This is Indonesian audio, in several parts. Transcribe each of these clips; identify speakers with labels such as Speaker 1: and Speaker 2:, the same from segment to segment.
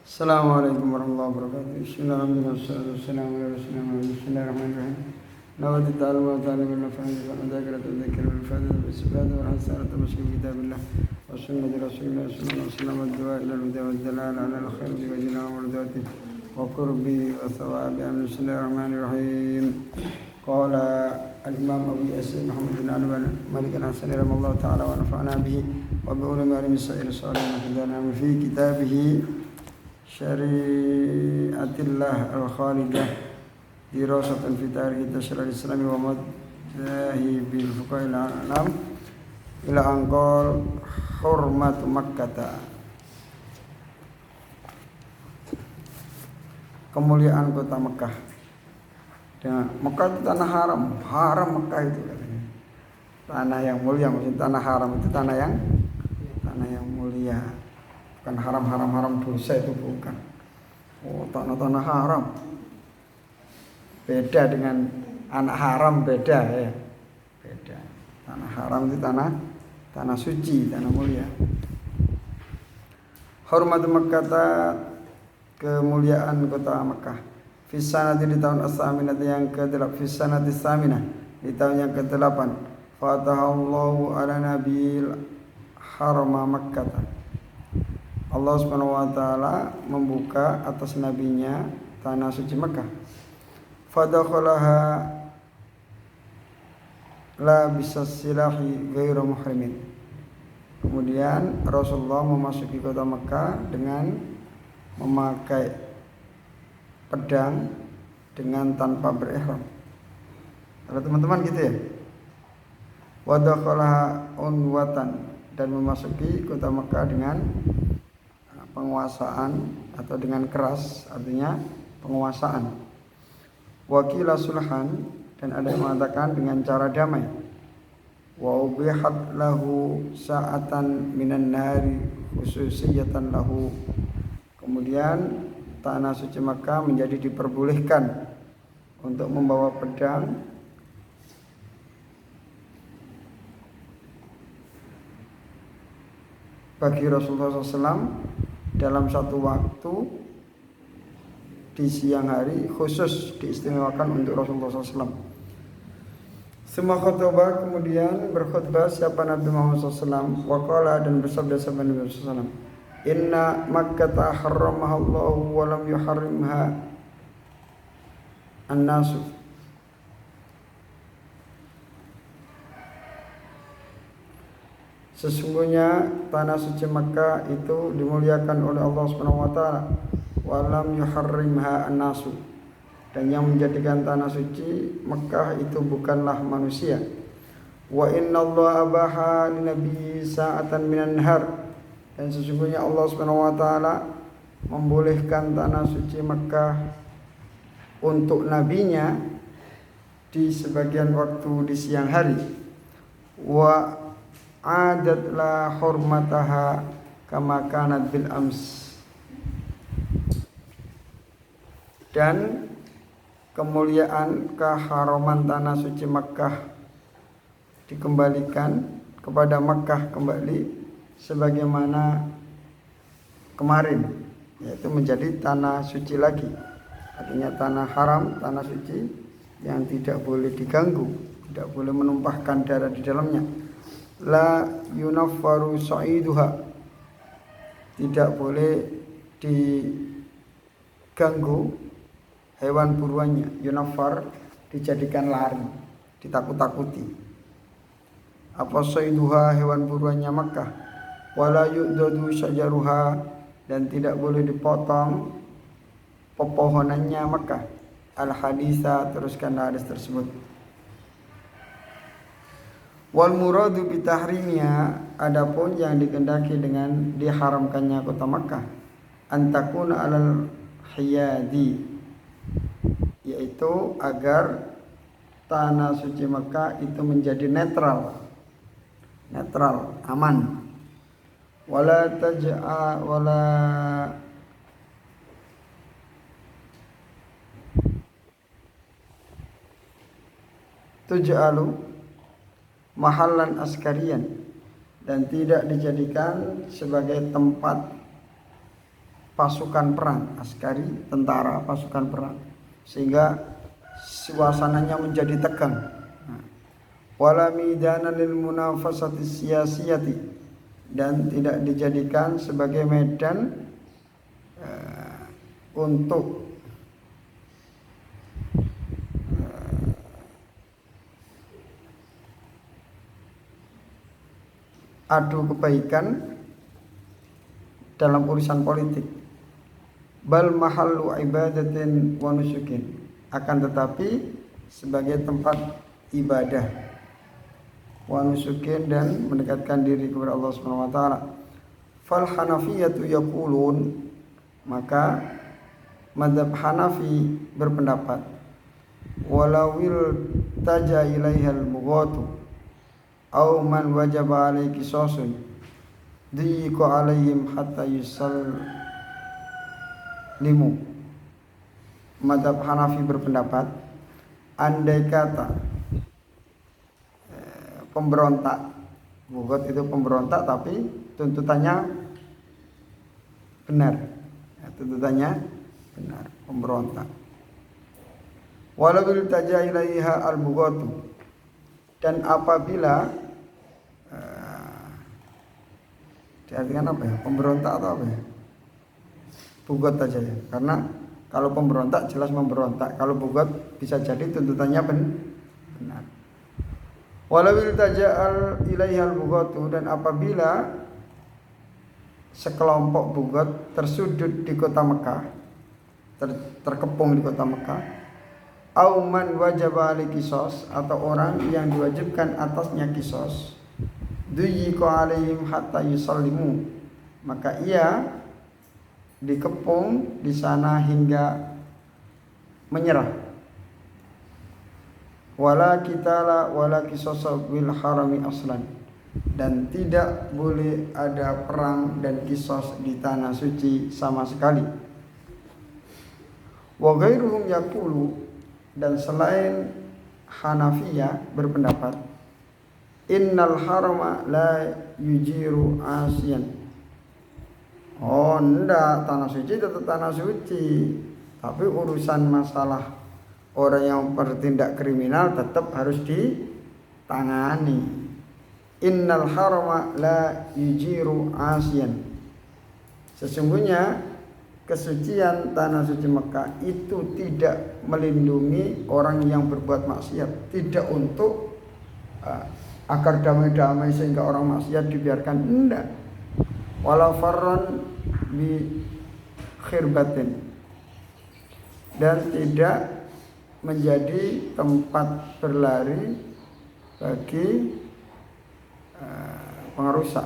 Speaker 1: Assalamualaikum warahmatullahi wabarakatuh. Bismillahirrahmanirrahim. Nawaitu ta'allum wa ta'lim al-naf'an wa mudzakaratu dzikr wal fa'idatu bis sifat wa hasanatu masjid kitabillah wa sunnati rasulillah sallallahu alaihi wasallam wa du'a ila al-huda wa dalal ala al-khair wa jina wa mardati wa qurbi wa thawabi. Bismillahirrahmanirrahim. Qala al-imam Abu Yasin Muhammad bin Ali Malik al-Hasan rahimahullah ta'ala wa nafa'ana bihi wa bi ulumi al-sa'ir salihin wa fi kitabihi Syariatillah al-Khalidah dirasatan fi tarikh tasyri' al-islami wa madhahibil fuqaha'il alam ila anqal hurmatu Makkah. Kemuliaan kota Mekah. Dan Mekah itu tanah haram, haram Mekah itu katanya. Tanah yang mulia, maksudnya tanah haram itu tanah yang mulia. Bukan haram dosa, itu bukan. Oh, tanah haram beda dengan anak haram, beda ya, beda. Tanah haram itu tanah suci, tanah mulia. Hormat Makkah, kemuliaan kota Mekah. Fisanati di tahun as-saminati yang ke-8, fisanati saminah di tahun yang ke-8. Fatahallahu ala nabil harama Makkah. Allah Subhanahu wa taala membuka atas nabinya tanah suci Mekah. Fadakhalaha la bisasilahi ghairu muhrimin. Kemudian Rasulullah memasuki kota Mekah dengan memakai pedang dengan tanpa berihram. Ada teman-teman gitu ya. Wadakhalaha unwatan, dan memasuki kota Mekah dengan penguasaan atau dengan keras, artinya penguasaan. Wakila sulhan, dan ada yang mengatakan dengan cara damai. Wa ubihat lahu sa'atan minan nari khususiyatan lahu. Kemudian tanah suci Makkah menjadi diperbolehkan untuk membawa pedang bagi Rasulullah SAW dalam satu waktu di siang hari, khusus diistimewakan untuk Rasulullah SAW. Semua khutbah, kemudian berkhutbah siapa Nabi Muhammad SAW. Waqala, dan bersabda siapa Nabi Muhammad SAW. Inna Makkah harramahallahu wa lam yuharrimha an-nasu. Sesungguhnya tanah suci Makkah itu dimuliakan oleh Allah Subhanahu wa taala, wa lam yuharrimha an-nasu, dan yang menjadikan tanah suci Makkah itu bukanlah manusia. Wa innallaha abaha linabiyyi sa'atan minan nahar, dan sesungguhnya Allah Subhanahu wa taala membolehkan tanah suci Makkah untuk nabinya di sebagian waktu di siang hari. Wa adat la hurmataha kama kanat bil ams, dan kemuliaan keharaman tanah suci Makkah dikembalikan kepada Makkah kembali sebagaimana kemarin, yaitu menjadi tanah suci lagi, artinya tanah haram, tanah suci yang tidak boleh diganggu, tidak boleh menumpahkan darah di dalamnya. La yunaffaru sa'iduha, tidak boleh diganggu hewan buruannya. Yunaffar, dijadikan lari, ditakut-takuti. Apa sa'iduha, hewan buruannya Makkah. Wala yu'dadu syajaruha, dan tidak boleh dipotong pepohonannya Makkah. Al-haditha, teruskan hadis tersebut. Wal muradu bitahrimnya, adapun yang dikehendaki dengan diharamkannya kota Makkah, antakuna alal hiyadi, yaitu agar tanah suci Makkah itu menjadi netral, aman. Wala tuj'alu mahallan askarian, dan tidak dijadikan sebagai tempat pasukan perang, askari, tentara, pasukan perang, sehingga suasananya menjadi tegang. Wala midana lil munafasati siyasiyati, dan tidak dijadikan sebagai medan untuk adu kebaikan dalam urusan politik. Bal mahallu ibadatin wa nusukin, akan tetapi sebagai tempat ibadah, wa nusukin, dan mendekatkan diri kepada Allah Subhanahu wa taala. Fal Hanafiyatu yaqulun, maka mazhab Hanafi berpendapat, walawil taja ilaihal mughatu aw man wajaba alaihi qisasun diqo alaihim hatta yusallimu. Mazhab Hanafi berpendapat, andai kata pemberontak, bugot itu pemberontak tapi tuntutannya benar, tuntutannya benar, pemberontak. Walau taja ilaiha al-bughatu, dan apabila diartikan apa ya, pemberontak atau apa ya, bugot aja ya, karena kalau pemberontak jelas memberontak, kalau bugot bisa jadi tuntutannya benar. Walau taja'al ilaihal bughatu, dan apabila sekelompok bugot tersudut di kota Mekah, terkepung di kota Mekah, auman wajaba alaihi qisas, atau orang yang diwajibkan atasnya qisas, duyiqa alaihim hatta yusallimu, maka ia dikepung di sana hingga menyerah. Wala kitala wala qisasa bil harami aslan, dan tidak boleh ada perang dan qisas di tanah suci sama sekali. Wa ghairuhum yaqulu, dan selain Hanafiyah berpendapat, innal harama la yujiru asian. Oh enggak, tanah suci tetap tanah suci, tapi urusan masalah orang yang bertindak kriminal tetap harus ditangani. Innal harama la yujiru asian, sesungguhnya kesucian tanah suci Mekah itu tidak melindungi orang yang berbuat maksiat, tidak untuk agar damai-damai sehingga orang maksiat dibiarkan, enggak. Walau farran bi khirbatin, dan tidak menjadi tempat berlari bagi pengerusak.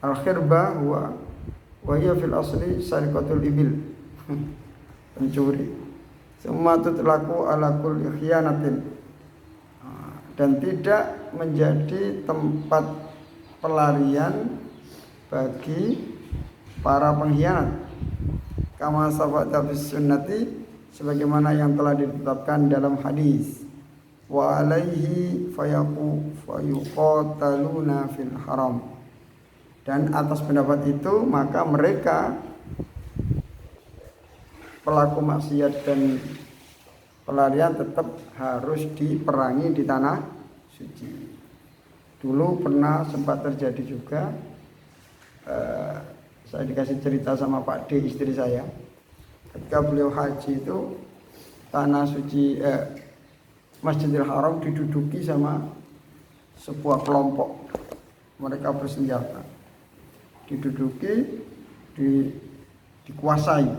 Speaker 1: Al-khirbah wa hiya fil asli sariqatul ibil, pencuri. Semua tutlaku ala kulli khiyanatin, dan tidak menjadi tempat pelarian bagi para pengkhianat. Kama sabata bis sunnati, sebagaimana yang telah ditetapkan dalam hadis. Wa alaihi fayuqataluna fil haram, dan atas pendapat itu maka mereka pelaku maksiat dan pelarian tetap harus diperangi di tanah suci. Dulu pernah sempat terjadi juga, saya dikasih cerita sama Pak D, istri saya, ketika beliau haji itu tanah suci Masjidil Haram diduduki sama sebuah kelompok, mereka bersenjata, diduduki, dikuasai,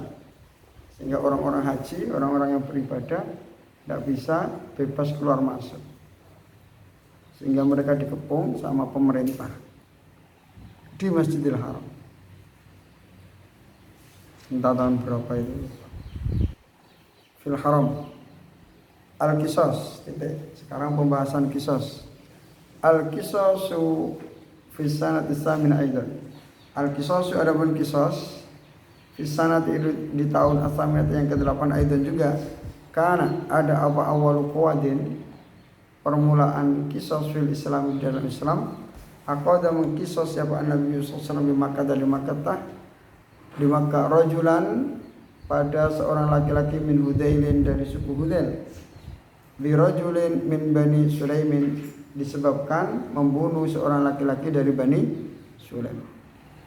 Speaker 1: sehingga orang-orang haji, orang-orang yang beribadah tidak bisa bebas keluar masuk, sehingga mereka dikepung sama pemerintah di Masjidil Haram. Entah tahun berapa itu. Fil Haram. Al-Qisas, sekarang pembahasan Qisas. Al-Qisasu fi sanati tsamin aidan. Al-Qisasu, adapun Qisas fi sanati di tahun as-saminat yang ke-8 aidan juga. Karena ada apa awal qawadin, permulaan Qisas fil Islam, dalam Islam. Aqada mengqisas siapa Nabi sallallahu alaihi wasallam di Makkah, dari Makkah, di Makkah rajulan pada seorang laki-laki min Hudailin dari suku Hudail bi rajulin min Bani Sulaimin disebabkan membunuh seorang laki-laki dari Bani Sulaim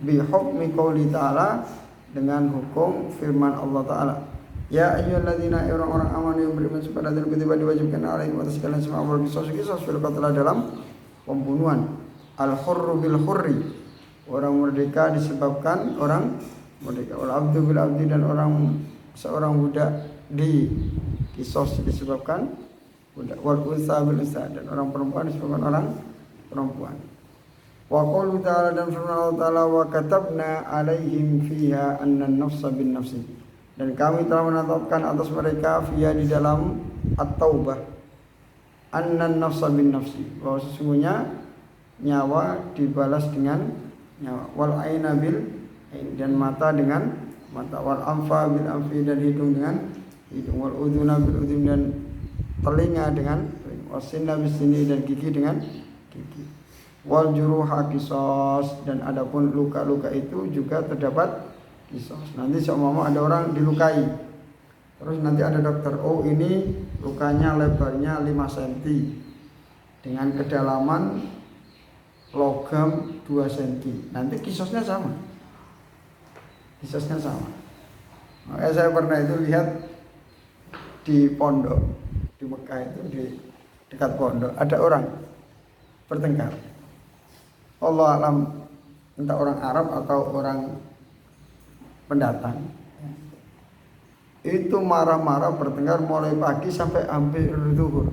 Speaker 1: bi hukmi qouli ta'ala dengan hukum firman Allah Ta'ala ya ayyuhalladzina orang-orang amanu yang beriman kepada dan kutiba diwajibkan alaihim atas kalian semua amal qisas fil qatl dalam pembunuhan al-hurru bil hurri orang merdeka disebabkan orang merdeka wal abdu bil abdi dan seorang budak di kisos disebabkan budak wal unsa bil unsa dan orang perempuan disebabkan orang perempuan wa qaulu ta'ala dan firman Allah Ta'ala wa katabna alaihim fiha anna an-nafsa bin nafsi dan kami telah menetapkan atas mereka fiha di dalam at-taubah anna an-nafsa bin nafsi bahwa sesungguhnya nyawa dibalas dengan nyawa wal aina bil ain dan mata dengan mata wal anfa bil anfi dan hidung dengan hidung wal udhuna bil udhun dan telinga dengan wasinna bis sini dan gigi dengan gigi wal juruha qisas dan adapun luka-luka itu juga terdapat qisas. Nanti seumpama ada orang dilukai terus nanti ada dokter oh ini lukanya lebarnya 5 cm dengan kedalaman logam 2 cm nanti qisasnya sama makanya saya pernah itu lihat di pondok di Mekah itu di dekat pondok ada orang bertengkar Allah alam entah orang Arab atau orang pendatang itu marah-marah bertengkar mulai pagi sampai hampir zuhur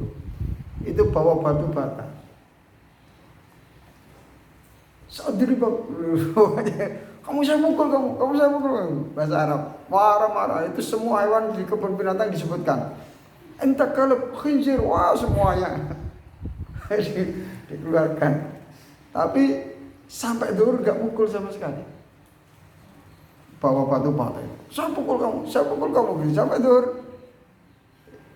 Speaker 1: itu bawa batu bata saat diri kamu saya pukul bahasa Arab marah-marah itu semua hewan di kebun binatang disebutkan entah kalb khinzir wah semuanya dikeluarkan tapi sampai zuhur gak mukul sama sekali bawa batu bata saya pukul kamu sampai zuhur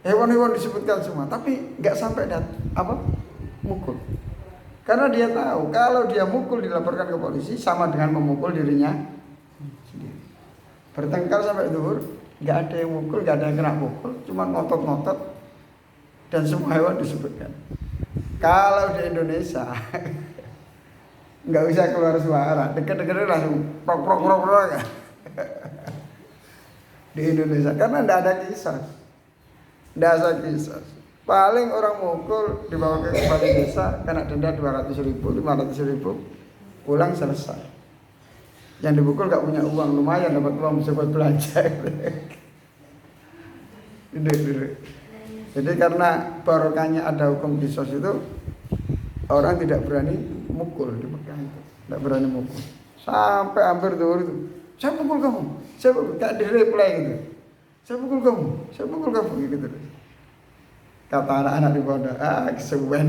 Speaker 1: hewan-hewan disebutkan semua tapi gak sampai mukul karena dia tahu kalau dia mukul dilaporkan ke polisi sama dengan memukul dirinya sendiri. Bertengkar sampai zuhur, nggak ada yang mukul, nggak ada yang kena pukul, cuma ngotot-ngotot dan semua hewan disebutkan. Kalau di Indonesia nggak usah keluar suara, dekat-dekat langsung prok. Di Indonesia karena nggak ada kisah, paling orang mukul dibawa ke kepala desa kena denda 200.000, 500.000, pulang selesai. Yang dipukul gak punya uang, lumayan dapat uang bisa buat belanja. Jadi karena barokahnya ada hukum qisas itu orang tidak berani mukul di Mekah itu, tidak berani mukul sampai hampir zuhur itu. Saya pukul kamu, kayak di replay gitu. Saya pukul kamu gitu. Kata anak-anak di pondok, kesuwen.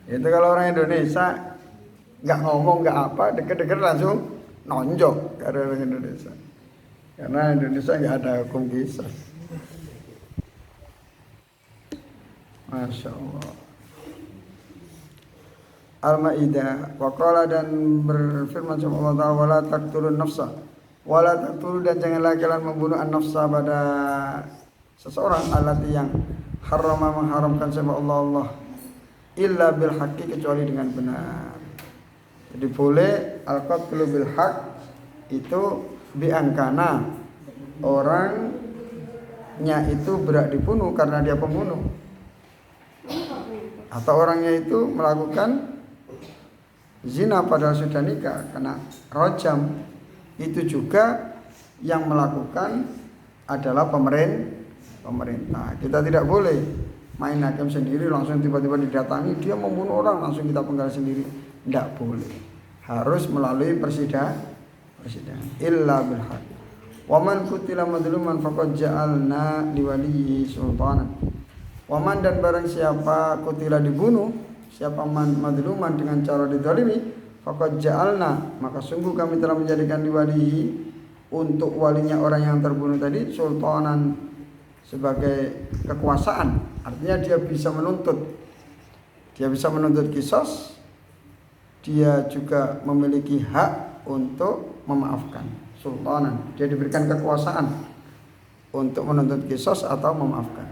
Speaker 1: Itu kalau orang Indonesia nggak ngomong nggak apa, deket-deket langsung nonjok karena orang Indonesia. Karena Indonesia nggak ada hukum qisas. Masya Allah. Al-Maidah. Waqala dan berfirman sama Allah Ta'ala, wala taqtulun nafsa. Wala taqtulu dan janganlah kalian membunuh an-nafsa pada seseorang allati yang mengharamkan sama Allah illa bil haqqi kecuali dengan benar. Jadi boleh al-qatlu bil haqq itu biangkana orangnya itu berhak dibunuh karena dia pembunuh. Atau orangnya itu melakukan zina padahal sudah nikah karena rojam. Itu juga yang melakukan adalah pemerintah. Kita tidak boleh main hakim sendiri langsung tiba-tiba didatangi dia membunuh orang langsung kita penggal sendiri. Tidak boleh. Harus melalui persidangan. Illa bil haqq. Wa man qutila madluman faqad ja'alna liwaliyyi sultanan. Wa man dan barang siapa qutila dibunuh, siapa man madluman dengan cara dizalimi, faqad ja'alna maka sungguh kami telah menjadikan liwalihi untuk walinya orang yang terbunuh tadi sultanan sebagai kekuasaan, artinya dia bisa menuntut Dia bisa menuntut kisos, dia juga memiliki hak untuk memaafkan. Sultanan, dia diberikan kekuasaan untuk menuntut kisos atau memaafkan.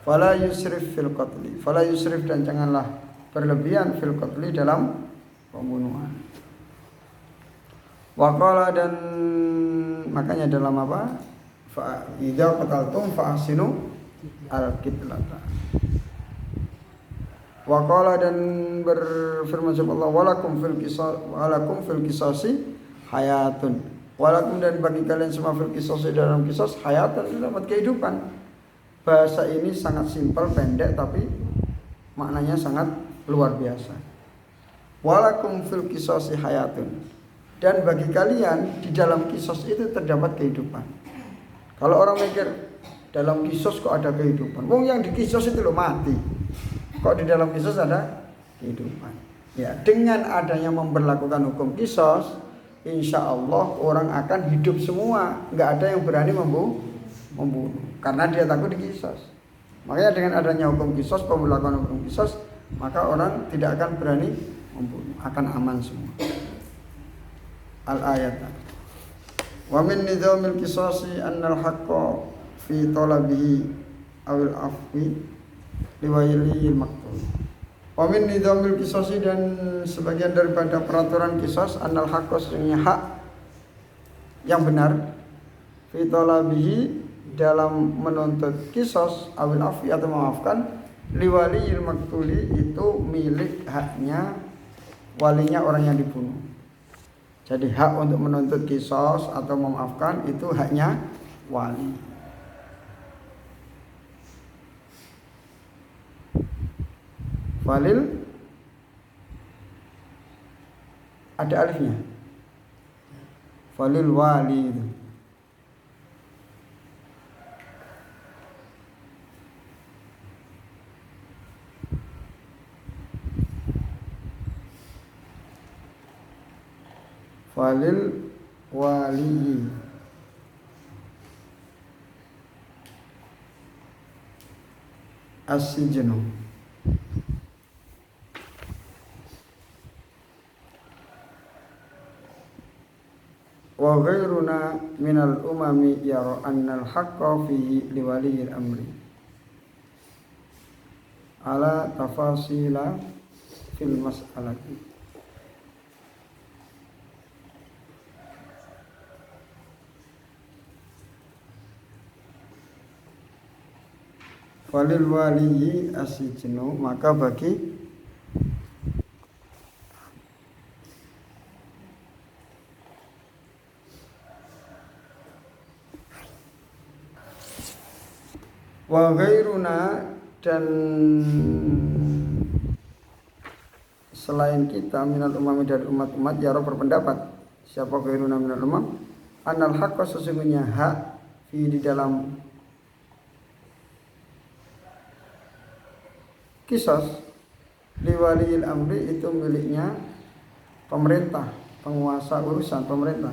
Speaker 1: Fala yusrif fil qatli, fala yusrif, dan janganlah berlebihan fil qatli dalam pembunuhan. Waqala, dan makanya dalam apa? Fa idza qataltum fa ahsinu al-qitlata. Waqala, dan berfirman Allah, walakum fil qisasi hayatun. Walakum, dan bagi kalian semua fil qisasi, dalam qisas hayatun, dapat kehidupan. Bahasa ini sangat simpel, pendek, tapi maknanya sangat luar biasa. Walakum fil qisasi hayatun, dan bagi kalian di dalam qisas itu terdapat kehidupan. Kalau orang mikir dalam qisas kok ada kehidupan, wong yang di qisas itu lo mati, kok di dalam qisas ada kehidupan. Ya, dengan adanya memberlakukan hukum qisas, insya Allah orang akan hidup semua, nggak ada yang berani membunuh, karena dia takut di qisas. Makanya dengan adanya hukum qisas, pemberlakuan hukum qisas, maka orang tidak akan berani membunuh, akan aman semua. Al-ayat. Wa min nizamil qisasi annal haqqa fi talabihi awil afwi liwayil maqtul. Wa min nizamil qisasi, dan sebagian daripada peraturan qisas, annal haqqa, sesungguhnya hak yang benar, fi talabihi, dalam menuntut qisas awil afwi, atau memaafkan, liwaliyil maqtuli, itu milik, haknya walinya orang yang dibunuh. Jadi hak untuk menuntut qisas atau memaafkan itu haknya wali. Walil ada alifnya. Walil wali itu. Walil wali as-sijnu. Wa ghairuna minal umami yara annal haqqa fihi liwaliyil amri ala tafasila fil mas'alati. Walil waliyi asijnu, maka bagi wa ghairuna, dan selain kita, minal umami, dari umat-umat, yara berpendapat, siapa ghairuna minal umam, anal haqqa, sesungguhnya hak, fi di dalam qisas, liwaliyil amri, itu miliknya pemerintah, penguasa urusan pemerintah,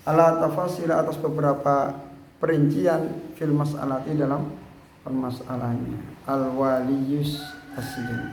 Speaker 1: ala tafasila, atas beberapa perincian, fil mas'alati, dalam permasalahannya. Al waliyus as-sijnu.